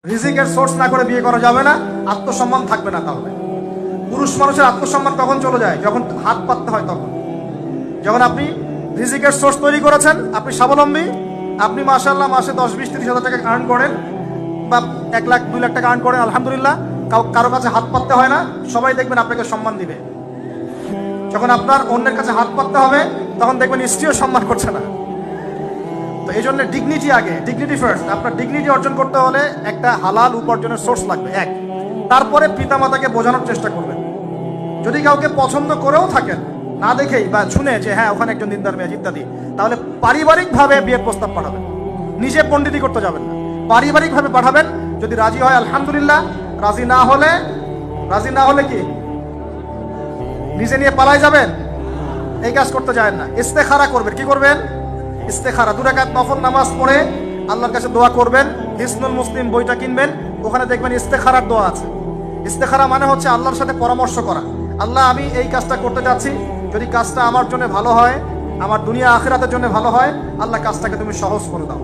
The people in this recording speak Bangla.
রিজিকের সোর্স না করে বিয়ে করা যাবে না, আত্মসম্মান থাকবে না। তাহলে পুরুষ মানুষের আত্মসম্মান কখন চলে যায়? যখন হাত পাততে হয় তখন। যখন আপনি রিজিকের সোর্স তৈরি করেছেন, আপনি স্বাবলম্বী, আপনি মাশাআল্লাহ মাসে 10, 20, 30 হাজার টাকা আর্ন করেন বা 1 লাখ 2 লাখ টাকা আর্ন করেন, আলহামদুলিল্লাহ, কারো কাছে হাত পাততে হয় না, সবাই দেখবেন আপনাকে সম্মান দিবে। যখন আপনার অন্যের কাছে হাত পাততে হবে তখন দেখবেন স্ত্রীও সম্মান করছে না। তো এই জন্য ডিগনিটি আগে, ডিগনিটি ফার্স্ট। আপনার ডিগনিটি অর্জন করতে হলে একটা হালাল উপার্জনের সোর্স লাগবে, এক। তারপরে পিতামাতাকে বোঝানোর চেষ্টা করবেন। যদি কাউকে পছন্দ করেও থাকেন, না দেখেই বা শুনে যে হ্যাঁ ওখানে একজন দিনদার মেয়ে ইত্যাদি, তাহলে পারিবারিকভাবে বিয়ের প্রস্তাব পাঠাবেন, নিজে পণ্ডিতি করতে যাবেন না, পারিবারিকভাবে পাঠাবেন। যদি রাজি হয় আলহামদুলিল্লাহ, রাজি না হলে কি নিজে নিয়ে পালাই যাবেন? এই কাজ করতে যায় না। ইস্তেখারা করবেন। কি করবেন? ইস্তেখারা। 2 রাকাত নফল নামাজ পড়ে আল্লাহর কাছে দোয়া করবেন। হিসনুল মুসলিম বইটা কিনবেন, ওখানে দেখবেন ইস্তেখারার দোয়া আছে। ইস্তেখারা মানে হচ্ছে আল্লাহর সাথে পরামর্শ করা। আল্লাহ, আমি এই কাজটা করতে যাচ্ছি, যদি কাজটা আমার জন্য ভালো হয়, আমার দুনিয়া আখিরাতের জন্য ভালো হয়, আল্লাহ কাজটাকে তুমি সহজ করে দাও।